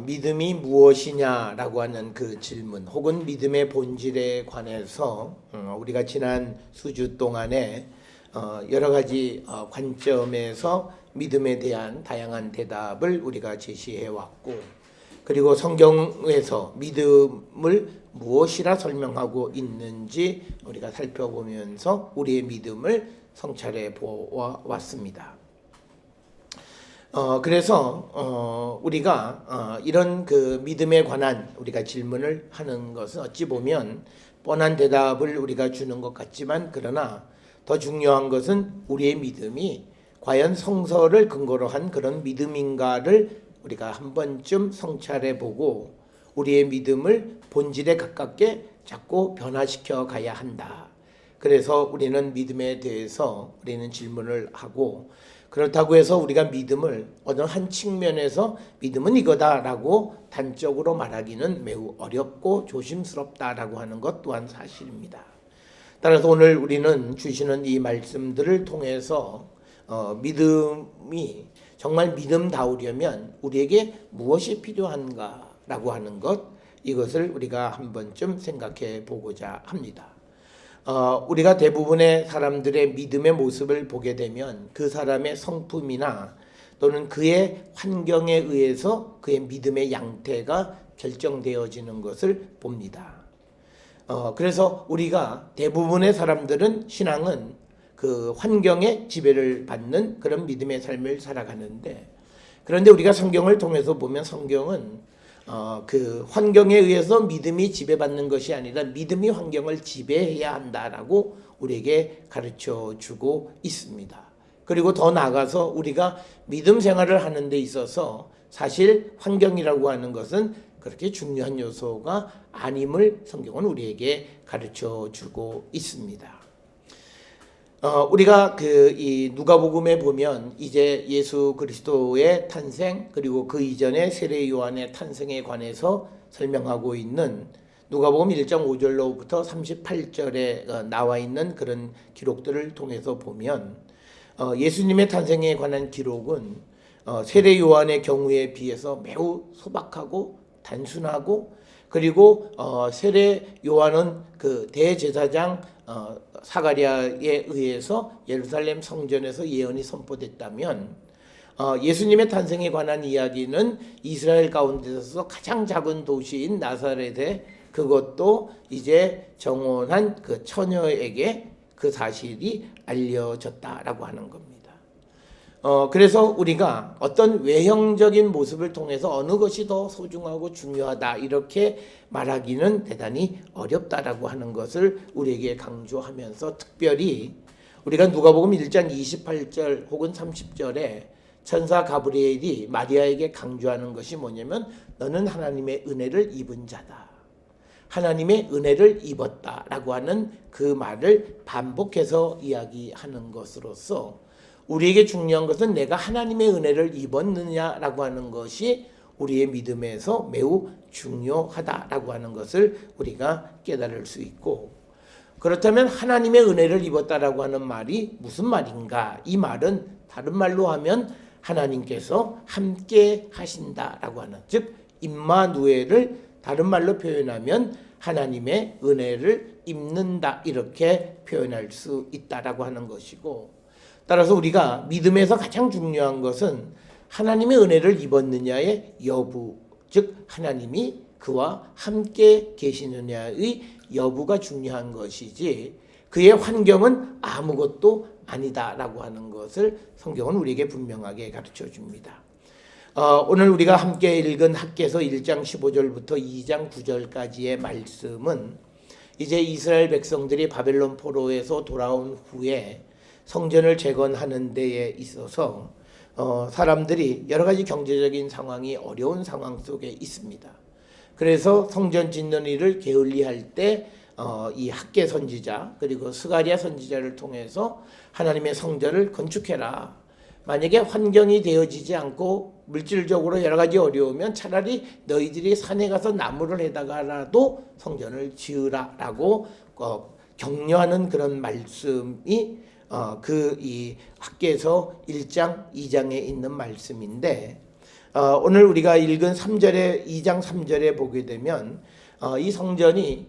믿음이 무엇이냐라고 하는 그 질문 혹은 믿음의 본질에 관해서 우리가 지난 수주 동안에 여러 가지 관점에서 믿음에 대한 다양한 대답을 우리가 제시해 왔고, 그리고 성경에서 믿음을 무엇이라 설명하고 있는지 우리가 살펴보면서 우리의 믿음을 성찰해 보았습니다. 그래서 우리가 이런 그 믿음에 관한 우리가 질문을 하는 것은 어찌 보면 뻔한 대답을 우리가 주는 것 같지만, 그러나 더 중요한 것은 우리의 믿음이 과연 성서를 근거로 한 그런 믿음인가를 우리가 한 번쯤 성찰해 보고 우리의 믿음을 본질에 가깝게 자꾸 변화시켜 가야 한다. 그래서 우리는 믿음에 대해서 우리는 질문을 하고, 그렇다고 해서 우리가 믿음을 어느 한 측면에서 믿음은 이거다라고 단적으로 말하기는 매우 어렵고 조심스럽다라고 하는 것 또한 사실입니다. 따라서 오늘 우리는 주시는 이 말씀들을 통해서 믿음이 정말 믿음다우려면 우리에게 무엇이 필요한가라고 하는 것, 이것을 우리가 한 번쯤 생각해 보고자 합니다. 우리가 대부분의 사람들의 믿음의 모습을 보게 되면 그 사람의 성품이나 또는 그의 환경에 의해서 그의 믿음의 양태가 결정되어지는 것을 봅니다. 그래서 우리가 대부분의 사람들은 신앙은 그 환경에 지배를 받는 그런 믿음의 삶을 살아가는데, 그런데 우리가 성경을 통해서 보면 성경은 그 환경에 의해서 믿음이 지배받는 것이 아니라 믿음이 환경을 지배해야 한다라고 우리에게 가르쳐 주고 있습니다. 그리고 더 나아가서 우리가 믿음 생활을 하는 데 있어서 사실 환경이라고 하는 것은 그렇게 중요한 요소가 아님을 성경은 우리에게 가르쳐 주고 있습니다. 우리가 이 누가복음에 보면 이제 예수 그리스도의 탄생, 그리고 그 이전에 세례 요한의 탄생에 관해서 설명하고 있는 누가복음 1장 5절로부터 38절에 나와 있는 그런 기록들을 통해서 보면 예수님의 탄생에 관한 기록은 세례 요한의 경우에 비해서 매우 소박하고 단순하고, 그리고 세례 요한은 그 대제사장 사가랴에 의해서 예루살렘 성전에서 예언이 선포됐다면, 예수님의 탄생에 관한 이야기는 이스라엘 가운데서 가장 작은 도시인 나사렛에, 그것도 이제 정혼한 그 처녀에게 그 사실이 알려졌다라고 하는 겁니다. 그래서 우리가 어떤 외형적인 모습을 통해서 어느 것이 더 소중하고 중요하다 이렇게 말하기는 대단히 어렵다라고 하는 것을 우리에게 강조하면서, 특별히 우리가 누가복음 1장 28절 혹은 30절에 천사 가브리엘이 마리아에게 강조하는 것이 뭐냐면, 너는 하나님의 은혜를 입은 자다, 하나님의 은혜를 입었다라고 하는 그 말을 반복해서 이야기하는 것으로서 우리에게 중요한 것은 내가 하나님의 은혜를 입었느냐라고 하는 것이 우리의 믿음에서 매우 중요하다라고 하는 것을 우리가 깨달을 수 있고, 그렇다면 하나님의 은혜를 입었다라고 하는 말이 무슨 말인가? 이 말은 다른 말로 하면 하나님께서 함께 하신다라고 하는, 즉 임마누엘을 다른 말로 표현하면 하나님의 은혜를 입는다 이렇게 표현할 수 있다라고 하는 것이고, 따라서 우리가 믿음에서 가장 중요한 것은 하나님의 은혜를 입었느냐의 여부, 즉 하나님이 그와 함께 계시느냐의 여부가 중요한 것이지 그의 환경은 아무것도 아니다라고 하는 것을 성경은 우리에게 분명하게 가르쳐 줍니다. 오늘 우리가 함께 읽은 학개서 1장 15절부터 2장 9절까지의 말씀은 이제 이스라엘 백성들이 바벨론 포로에서 돌아온 후에 성전을 재건하는 데에 있어서 사람들이 여러 가지 경제적인 상황이 어려운 상황 속에 있습니다. 그래서 성전 짓는 일을 게을리할 때 이 학개 선지자 그리고 스가랴 선지자를 통해서 하나님의 성전을 건축해라. 만약에 환경이 되어지지 않고 물질적으로 여러 가지 어려우면 차라리 너희들이 산에 가서 나무를 해다가라도 성전을 지으라라고 격려하는 그런 말씀이 이 학개서 1장 2장에 있는 말씀인데, 오늘 우리가 읽은 2장 3절에 보게 되면 이 성전이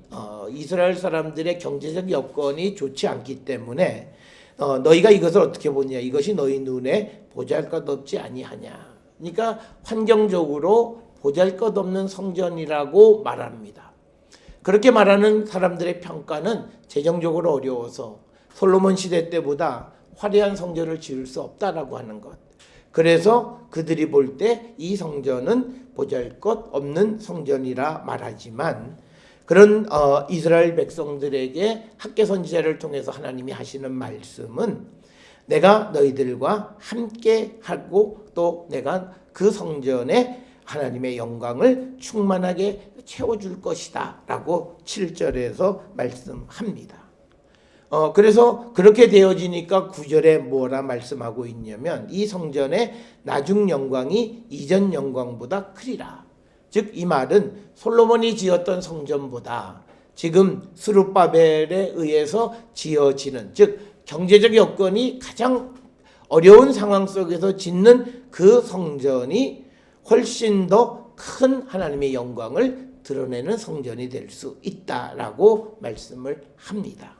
이스라엘 사람들의 경제적 여건이 좋지 않기 때문에 너희가 이것을 어떻게 보냐, 이것이 너희 눈에 보잘것없지 아니하냐. 그러니까 환경적으로 보잘것없는 성전이라고 말합니다. 그렇게 말하는 사람들의 평가는 재정적으로 어려워서 솔로몬 시대 때보다 화려한 성전을 지을 수 없다라고 하는 것. 그래서 그들이 볼 때 이 성전은 보잘것없는 성전이라 말하지만, 그런 이스라엘 백성들에게 학개 선지자를 통해서 하나님이 하시는 말씀은 내가 너희들과 함께 하고 또 내가 그 성전에 하나님의 영광을 충만하게 채워줄 것이다 라고 7절에서 말씀합니다. 그래서 그렇게 되어지니까 9절에 뭐라 말씀하고 있냐면 이 성전의 나중 영광이 이전 영광보다 크리라. 즉 이 말은 솔로몬이 지었던 성전보다 지금 스룹바벨에 의해서 지어지는, 즉 경제적 여건이 가장 어려운 상황 속에서 짓는 그 성전이 훨씬 더 큰 하나님의 영광을 드러내는 성전이 될 수 있다라고 말씀을 합니다.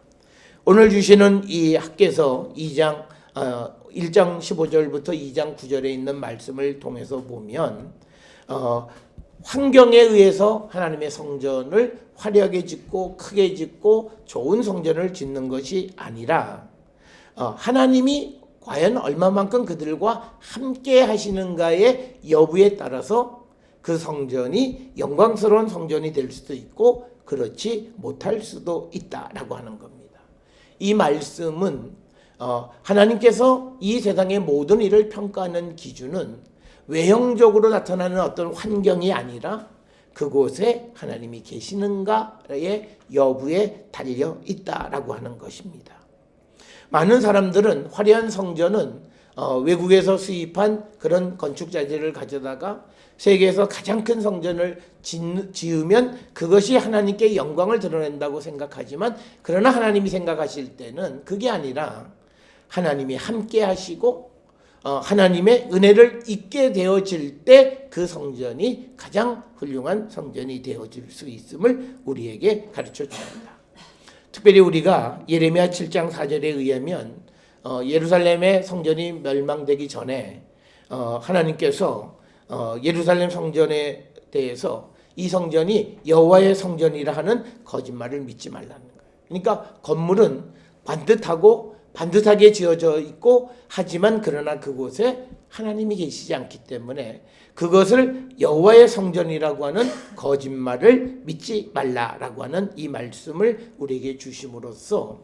오늘 주시는 이 학개서 1장 15절부터 2장 9절에 있는 말씀을 통해서 보면 환경에 의해서 하나님의 성전을 화려하게 짓고 크게 짓고 좋은 성전을 짓는 것이 아니라 하나님이 과연 얼마만큼 그들과 함께 하시는가의 여부에 따라서 그 성전이 영광스러운 성전이 될 수도 있고 그렇지 못할 수도 있다라고 하는 겁니다. 이 말씀은 하나님께서 이 세상의 모든 일을 평가하는 기준은 외형적으로 나타나는 어떤 환경이 아니라 그곳에 하나님이 계시는가의 여부에 달려 있다라고 하는 것입니다. 많은 사람들은 화려한 성전은 외국에서 수입한 그런 건축 자재를 가져다가 세계에서 가장 큰 성전을 지으면 그것이 하나님께 영광을 드러낸다고 생각하지만, 그러나 하나님이 생각하실 때는 그게 아니라 하나님이 함께 하시고 하나님의 은혜를 입게 되어질 때 그 성전이 가장 훌륭한 성전이 되어질 수 있음을 우리에게 가르쳐 줍니다. 특별히 우리가 예레미야 7장 4절에 의하면 예루살렘의 성전이 멸망되기 전에 하나님께서 예루살렘 성전에 대해서 이 성전이 여호와의 성전이라 하는 거짓말을 믿지 말라는 거예요. 그러니까 건물은 반듯하게 지어져 있고 하지만 그러나 그곳에 하나님이 계시지 않기 때문에 그것을 여호와의 성전이라고 하는 거짓말을 믿지 말라라고 하는 이 말씀을 우리에게 주심으로써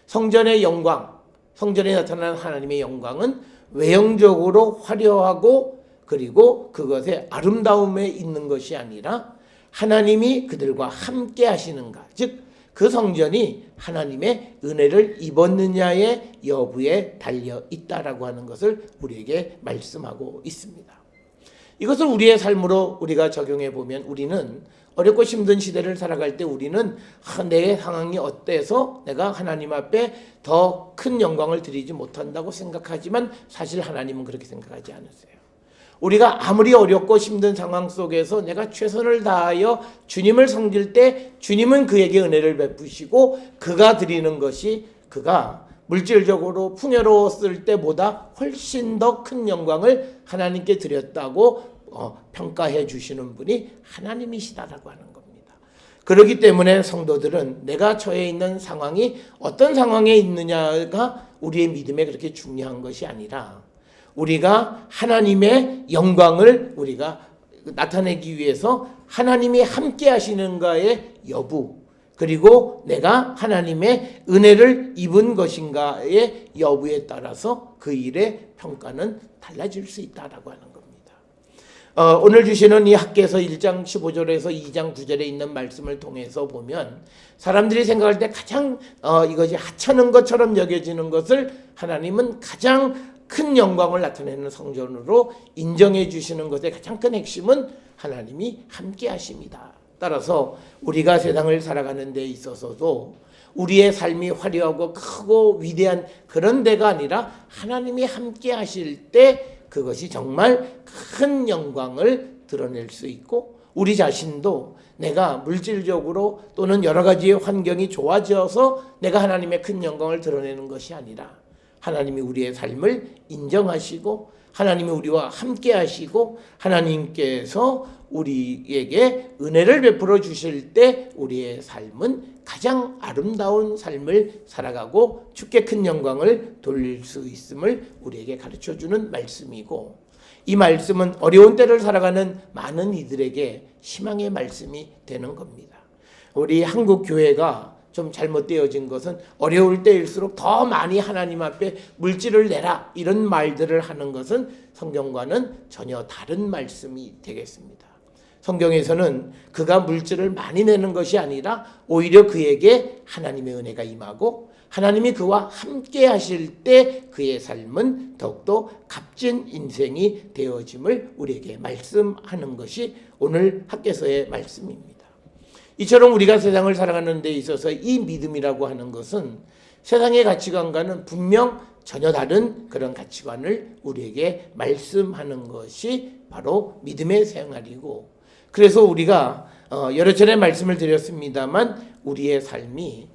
성전의 영광, 성전에 나타나는 하나님의 영광은 외형적으로 화려하고 그리고 그것의 아름다움에 있는 것이 아니라 하나님이 그들과 함께 하시는가, 즉 그 성전이 하나님의 은혜를 입었느냐의 여부에 달려 있다라고 하는 것을 우리에게 말씀하고 있습니다. 이것을 우리의 삶으로 우리가 적용해 보면 우리는 어렵고 힘든 시대를 살아갈 때 우리는 내 상황이 어때서 내가 하나님 앞에 더 큰 영광을 드리지 못한다고 생각하지만 사실 하나님은 그렇게 생각하지 않으세요. 우리가 아무리 어렵고 힘든 상황 속에서 내가 최선을 다하여 주님을 섬길 때 주님은 그에게 은혜를 베푸시고 그가 드리는 것이 그가 물질적으로 풍요로웠을 때보다 훨씬 더 큰 영광을 하나님께 드렸다고 평가해 주시는 분이 하나님이시다라고 하는 겁니다. 그렇기 때문에 성도들은 내가 처해 있는 상황이 어떤 상황에 있느냐가 우리의 믿음에 그렇게 중요한 것이 아니라 우리가 하나님의 영광을 우리가 나타내기 위해서 하나님이 함께 하시는가의 여부, 그리고 내가 하나님의 은혜를 입은 것인가의 여부에 따라서 그 일의 평가는 달라질 수 있다라고 하는 겁니다. 오늘 주시는 이 학개서 1장 15절에서 2장 9절에 있는 말씀을 통해서 보면 사람들이 생각할 때 가장 이것이 하찮은 것처럼 여겨지는 것을 하나님은 가장 큰 영광을 나타내는 성전으로 인정해 주시는 것의 가장 큰 핵심은 하나님이 함께 하십니다. 따라서 우리가 세상을 살아가는 데 있어서도 우리의 삶이 화려하고 크고 위대한 그런 데가 아니라 하나님이 함께 하실 때 그것이 정말 큰 영광을 드러낼 수 있고, 우리 자신도 내가 물질적으로 또는 여러 가지의 환경이 좋아져서 내가 하나님의 큰 영광을 드러내는 것이 아니라 하나님이 우리의 삶을 인정하시고 하나님이 우리와 함께 하시고 하나님께서 우리에게 은혜를 베풀어 주실 때 우리의 삶은 가장 아름다운 삶을 살아가고 주께 큰 영광을 돌릴 수 있음을 우리에게 가르쳐주는 말씀이고, 이 말씀은 어려운 때를 살아가는 많은 이들에게 희망의 말씀이 되는 겁니다. 우리 한국 교회가 좀 잘못되어진 것은 어려울 때일수록 더 많이 하나님 앞에 물질을 내라 이런 말들을 하는 것은 성경과는 전혀 다른 말씀이 되겠습니다. 성경에서는 그가 물질을 많이 내는 것이 아니라 오히려 그에게 하나님의 은혜가 임하고 하나님이 그와 함께 하실 때 그의 삶은 더욱더 값진 인생이 되어짐을 우리에게 말씀하는 것이 오늘 학개서의 말씀입니다. 이처럼 우리가 세상을 살아가는 데 있어서 이 믿음이라고 하는 것은 세상의 가치관과는 분명 전혀 다른 그런 가치관을 우리에게 말씀하는 것이 바로 믿음의 생활이고, 그래서 우리가 여러 차례 말씀을 드렸습니다만 우리의 삶이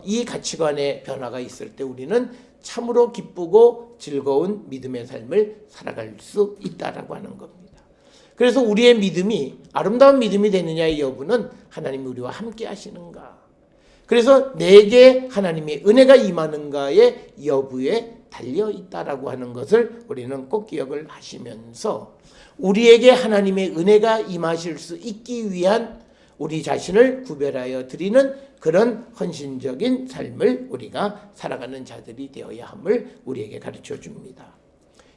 이 가치관의 변화가 있을 때 우리는 참으로 기쁘고 즐거운 믿음의 삶을 살아갈 수 있다라고 하는 겁니다. 그래서 우리의 믿음이 아름다운 믿음이 되느냐의 여부는 하나님이 우리와 함께 하시는가, 그래서 내게 하나님의 은혜가 임하는가의 여부에 달려 있다라고 하는 것을 우리는 꼭 기억을 하시면서 우리에게 하나님의 은혜가 임하실 수 있기 위한 우리 자신을 구별하여 드리는 그런 헌신적인 삶을 우리가 살아가는 자들이 되어야 함을 우리에게 가르쳐 줍니다.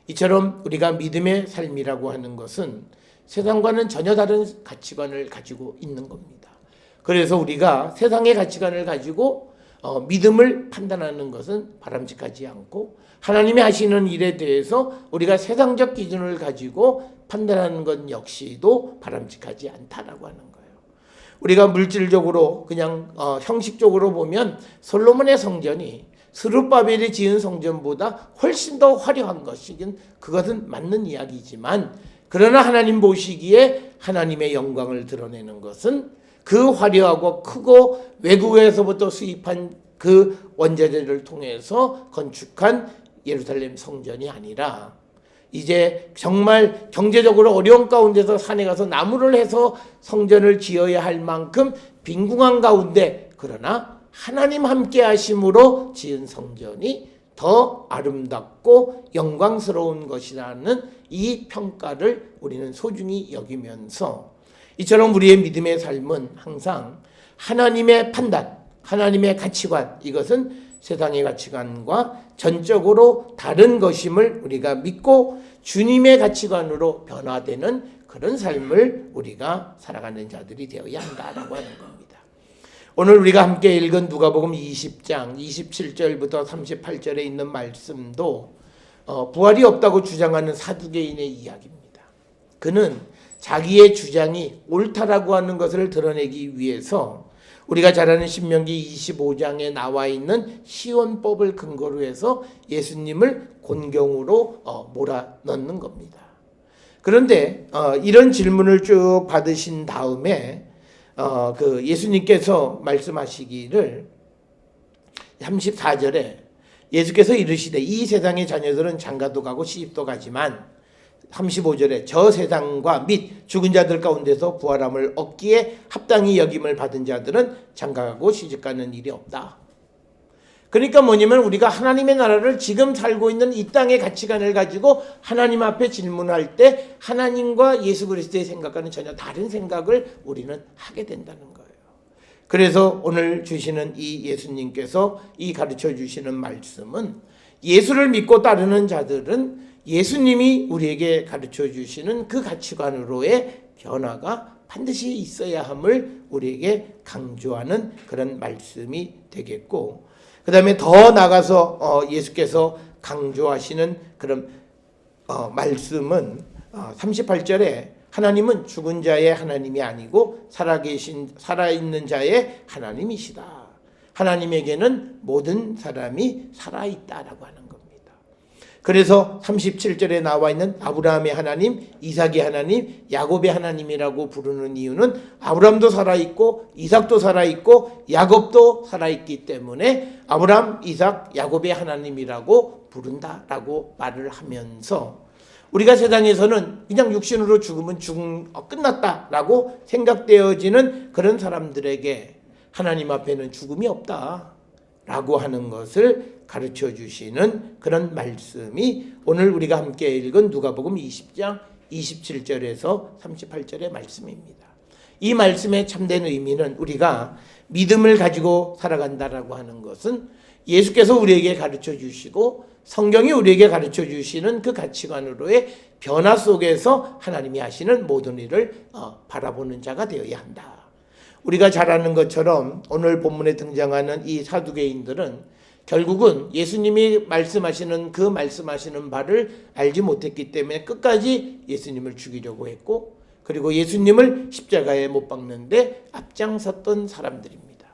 이처럼 우리가 믿음의 삶이라고 하는 것은 세상과는 전혀 다른 가치관을 가지고 있는 겁니다. 그래서 우리가 세상의 가치관을 가지고 믿음을 판단하는 것은 바람직하지 않고, 하나님이 하시는 일에 대해서 우리가 세상적 기준을 가지고 판단하는 것 역시도 바람직하지 않다라고 하는 거예요. 우리가 물질적으로 그냥 형식적으로 보면 솔로몬의 성전이 스룹바벨이 지은 성전보다 훨씬 더 화려한 것이긴 그것은 맞는 이야기지만, 그러나 하나님 보시기에 하나님의 영광을 드러내는 것은 그 화려하고 크고 외국에서부터 수입한 그 원자재를 통해서 건축한 예루살렘 성전이 아니라, 이제 정말 경제적으로 어려운 가운데서 산에 가서 나무를 해서 성전을 지어야 할 만큼 빈궁한 가운데 그러나 하나님 함께 하심으로 지은 성전이 더 아름답고 영광스러운 것이라는 이 평가를 우리는 소중히 여기면서, 이처럼 우리의 믿음의 삶은 항상 하나님의 판단, 하나님의 가치관, 이것은 세상의 가치관과 전적으로 다른 것임을 우리가 믿고 주님의 가치관으로 변화되는 그런 삶을 우리가 살아가는 자들이 되어야 한다라고 하는 겁니다. 오늘 우리가 함께 읽은 누가복음 20장 27절부터 38절에 있는 말씀도 부활이 없다고 주장하는 사두개인의 이야기입니다. 그는 자기의 주장이 옳다라고 하는 것을 드러내기 위해서 우리가 잘 아는 신명기 25장에 나와 있는 시온법을 근거로 해서 예수님을 곤경으로 몰아넣는 겁니다. 그런데 이런 질문을 쭉 받으신 다음에 그 예수님께서 말씀하시기를 34절에 예수께서 이르시되 이 세상의 자녀들은 장가도 가고 시집도 가지만 35절에 저 세상과 및 죽은 자들 가운데서 부활함을 얻기에 합당히 여김을 받은 자들은 장가가고 시집가는 일이 없다. 그러니까 뭐냐면 우리가 하나님의 나라를 지금 살고 있는 이 땅의 가치관을 가지고 하나님 앞에 질문할 때 하나님과 예수 그리스도의 생각과는 전혀 다른 생각을 우리는 하게 된다는 거예요. 그래서 오늘 주시는 이 예수님께서 이 가르쳐 주시는 말씀은 예수를 믿고 따르는 자들은 예수님이 우리에게 가르쳐 주시는 그 가치관으로의 변화가 반드시 있어야 함을 우리에게 강조하는 그런 말씀이 되겠고, 그 다음에 더 나가서 예수께서 강조하시는 그런 말씀은 38절에 하나님은 죽은 자의 하나님이 아니고 살아있는 자의 하나님이시다. 하나님에게는 모든 사람이 살아있다라고 하는 겁니다. 그래서 37절에 나와 있는 아브라함의 하나님, 이삭의 하나님, 야곱의 하나님이라고 부르는 이유는 아브라함도 살아있고 이삭도 살아있고 야곱도 살아있기 때문에 아브라함, 이삭, 야곱의 하나님이라고 부른다라고 말을 하면서 우리가 세상에서는 그냥 육신으로 죽으면 끝났다라고 생각되어지는 그런 사람들에게 하나님 앞에는 죽음이 없다라고 하는 것을 가르쳐 주시는 그런 말씀이 오늘 우리가 함께 읽은 누가복음 20장 27절에서 38절의 말씀입니다. 이 말씀의 참된 의미는 우리가 믿음을 가지고 살아간다라고 하는 것은 예수께서 우리에게 가르쳐 주시고 성경이 우리에게 가르쳐 주시는 그 가치관으로의 변화 속에서 하나님이 하시는 모든 일을 바라보는 자가 되어야 한다. 우리가 잘 아는 것처럼 오늘 본문에 등장하는 이 사두개인들은 결국은 예수님이 말씀하시는 그 말씀하시는 바를 알지 못했기 때문에 끝까지 예수님을 죽이려고 했고, 그리고 예수님을 십자가에 못 박는데 앞장섰던 사람들입니다.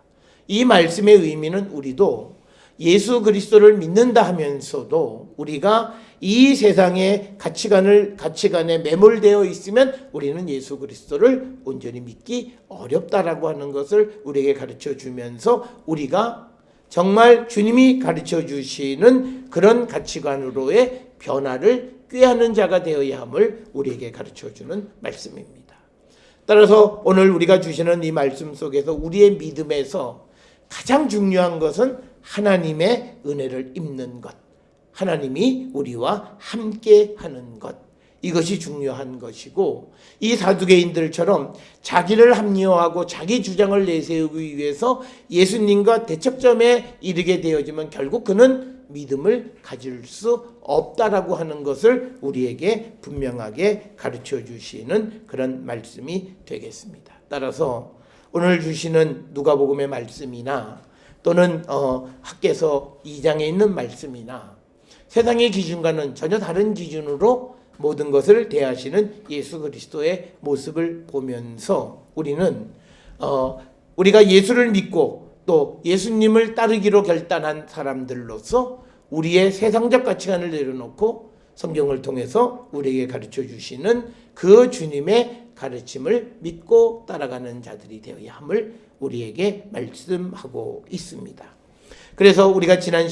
이 말씀의 의미는 우리도 예수 그리스도를 믿는다 하면서도 우리가 이 세상의 가치관에 매몰되어 있으면 우리는 예수 그리스도를 온전히 믿기 어렵다라고 하는 것을 우리에게 가르쳐 주면서 우리가 정말 주님이 가르쳐 주시는 그런 가치관으로의 변화를 꾀하는 자가 되어야 함을 우리에게 가르쳐 주는 말씀입니다. 따라서 오늘 우리가 주시는 이 말씀 속에서 우리의 믿음에서 가장 중요한 것은 하나님의 은혜를 입는 것, 하나님이 우리와 함께 하는 것, 이것이 중요한 것이고, 이 사두개인들처럼 자기를 합리화하고 자기 주장을 내세우기 위해서 예수님과 대척점에 이르게 되어지면 결국 그는 믿음을 가질 수 없다라고 하는 것을 우리에게 분명하게 가르쳐 주시는 그런 말씀이 되겠습니다. 따라서 오늘 주시는 누가복음의 말씀이나 또는 학개서 2장에 있는 말씀이나 세상의 기준과는 전혀 다른 기준으로 모든 것을 대하시는 예수 그리스도의 모습을 보면서 우리는 우리가 예수를 믿고 또 예수님을 따르기로 결단한 사람들로서 우리의 세상적 가치관을 내려놓고 성경을 통해서 우리에게 가르쳐 주시는 그 주님의 가르침을 믿고 따라가는 자들이 되어야 함을 우리에게 말씀하고 있습니다. 그래서 우리가 지난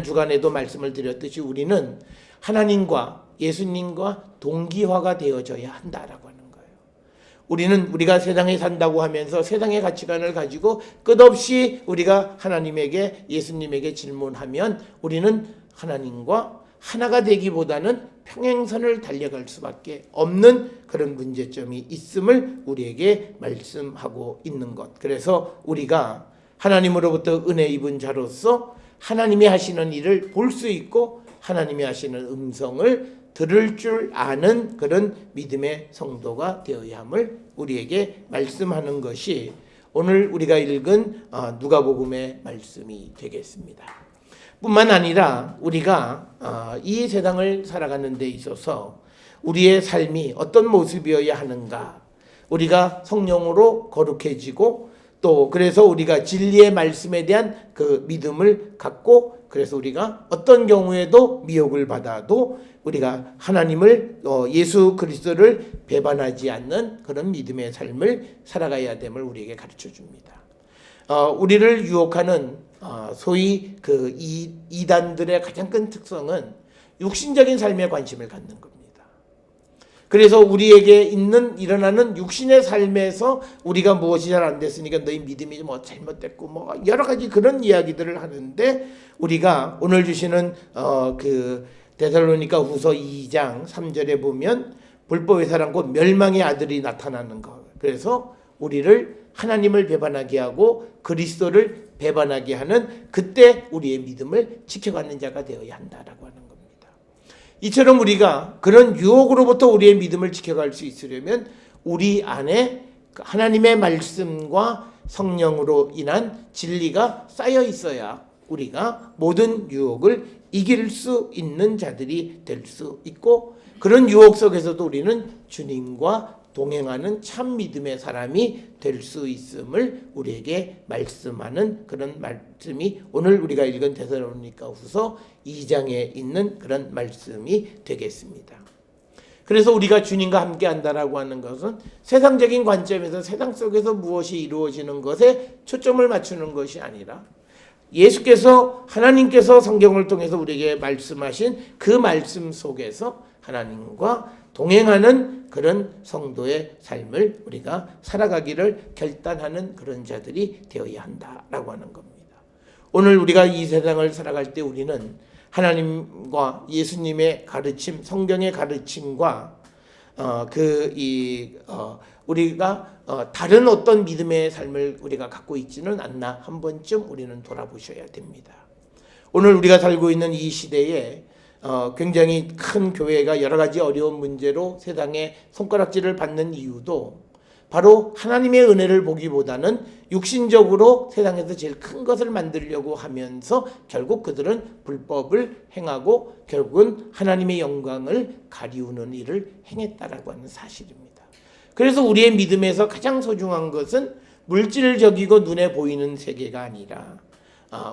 주간에도 말씀을 드렸듯이 우리는 하나님과 예수님과 동기화가 되어져야 한다라고 하는 거예요. 우리가 세상에 산다고 하면서 세상의 가치관을 가지고 끝없이 우리가 하나님에게 예수님에게 질문하면 우리는 하나님과 하나가 되기보다는 평행선을 달려갈 수밖에 없는 그런 문제점이 있음을 우리에게 말씀하고 있는 것. 그래서 우리가 하나님으로부터 은혜 입은 자로서 하나님이 하시는 일을 볼 수 있고 하나님이 하시는 음성을 들을 줄 아는 그런 믿음의 성도가 되어야 함을 우리에게 말씀하는 것이 오늘 우리가 읽은 누가복음의 말씀이 되겠습니다. 뿐만 아니라 우리가 이 세상을 살아가는 데 있어서 우리의 삶이 어떤 모습이어야 하는가, 우리가 성령으로 거룩해지고 또 그래서 우리가 진리의 말씀에 대한 그 믿음을 갖고 그래서 우리가 어떤 경우에도 미혹을 받아도 우리가 하나님을 예수 그리스도를 배반하지 않는 그런 믿음의 삶을 살아가야 됨을 우리에게 가르쳐 줍니다. 우리를 유혹하는 소위 그 이단들의 가장 큰 특성은 육신적인 삶에 관심을 갖는 겁니다. 그래서 우리에게 일어나는 육신의 삶에서 우리가 무엇이 잘 안 됐으니까 너희 믿음이 뭐 잘못됐고 뭐 여러 가지 그런 이야기들을 하는데 우리가 오늘 주시는 그 데살로니가 후서 2장 3절에 보면 불법의 사랑 곧 멸망의 아들이 나타나는 것. 그래서 우리를 하나님을 배반하게 하고 그리스도를 배반하게 하는 그때 우리의 믿음을 지켜가는 자가 되어야 한다라고 하는 겁니다. 이처럼 우리가 그런 유혹으로부터 우리의 믿음을 지켜갈 수 있으려면 우리 안에 하나님의 말씀과 성령으로 인한 진리가 쌓여 있어야 우리가 모든 유혹을 이길 수 있는 자들이 될 수 있고 그런 유혹 속에서도 우리는 주님과 동행하는 참 믿음의 사람이 될 수 있음을 우리에게 말씀하는 그런 말씀이 오늘 우리가 읽은 데살로니가후서 2장에 있는 그런 말씀이 되겠습니다. 그래서 우리가 주님과 함께 한다라고 하는 것은 세상적인 관점에서 세상 속에서 무엇이 이루어지는 것에 초점을 맞추는 것이 아니라 예수께서 하나님께서 성경을 통해서 우리에게 말씀하신 그 말씀 속에서 하나님과 동행하는 그런 성도의 삶을 우리가 살아가기를 결단하는 그런 자들이 되어야 한다라고 하는 겁니다. 오늘 우리가 이 세상을 살아갈 때 우리는 하나님과 예수님의 가르침, 성경의 가르침과 우리가 다른 어떤 믿음의 삶을 우리가 갖고 있지는 않나 한 번쯤 우리는 돌아보셔야 됩니다. 오늘 우리가 살고 있는 이 시대에 굉장히 큰 교회가 여러 가지 어려운 문제로 세상에 손가락질을 받는 이유도 바로 하나님의 은혜를 보기보다는 육신적으로 세상에서 제일 큰 것을 만들려고 하면서 결국 그들은 불법을 행하고 결국은 하나님의 영광을 가리우는 일을 행했다라고 하는 사실입니다. 그래서 우리의 믿음에서 가장 소중한 것은 물질적이고 눈에 보이는 세계가 아니라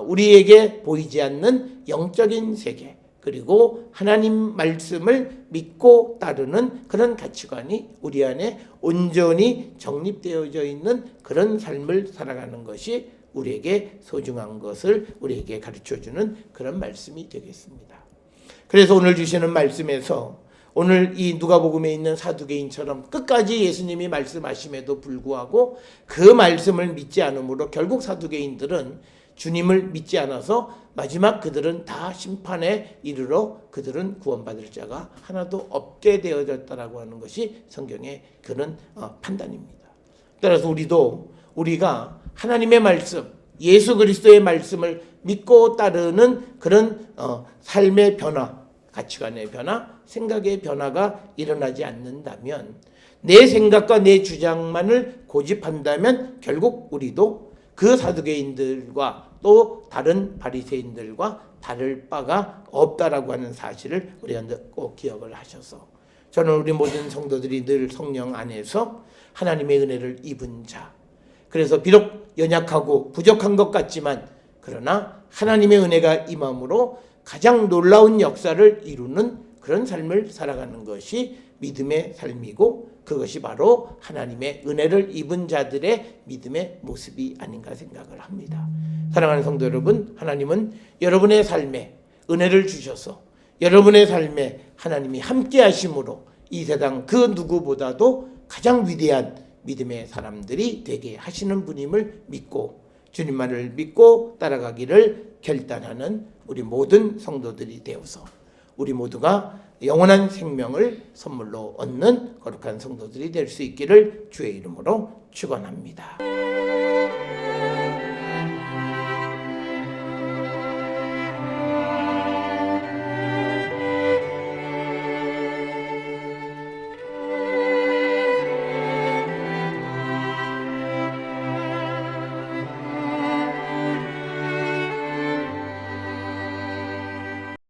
우리에게 보이지 않는 영적인 세계, 그리고 하나님 말씀을 믿고 따르는 그런 가치관이 우리 안에 온전히 정립되어져 있는 그런 삶을 살아가는 것이 우리에게 소중한 것을 우리에게 가르쳐주는 그런 말씀이 되겠습니다. 그래서 오늘 주시는 말씀에서 오늘 이 누가복음에 있는 사두개인처럼 끝까지 예수님이 말씀하심에도 불구하고 그 말씀을 믿지 않으므로 결국 사두개인들은 주님을 믿지 않아서 마지막 그들은 다 심판에 이르러 그들은 구원받을 자가 하나도 없게 되어졌다라고 하는 것이 성경의 그런 판단입니다. 따라서 우리가 하나님의 말씀, 예수 그리스도의 말씀을 믿고 따르는 그런 삶의 변화, 가치관의 변화, 생각의 변화가 일어나지 않는다면, 내 생각과 내 주장만을 고집한다면 결국 우리도 그 사두개인들과 또 다른 바리새인들과 다를 바가 없다라고 하는 사실을 우리가 꼭 기억을 하셔서, 저는 우리 모든 성도들이 늘 성령 안에서 하나님의 은혜를 입은 자, 그래서 비록 연약하고 부족한 것 같지만 그러나 하나님의 은혜가 임함으로 가장 놀라운 역사를 이루는 그런 삶을 살아가는 것이 믿음의 삶이고, 그것이 바로 하나님의 은혜를 입은 자들의 믿음의 모습이 아닌가 생각을 합니다. 사랑하는 성도 여러분, 하나님은 여러분의 삶에 은혜를 주셔서 여러분의 삶에 하나님이 함께 하심으로 이 세상 그 누구보다도 가장 위대한 믿음의 사람들이 되게 하시는 분임을 믿고 주님만을 믿고 따라가기를 결단하는 우리 모든 성도들이 되어서 우리 모두가 영원한 생명을 선물로 얻는 거룩한 성도들이 될 수 있기를 주의 이름으로 축원합니다.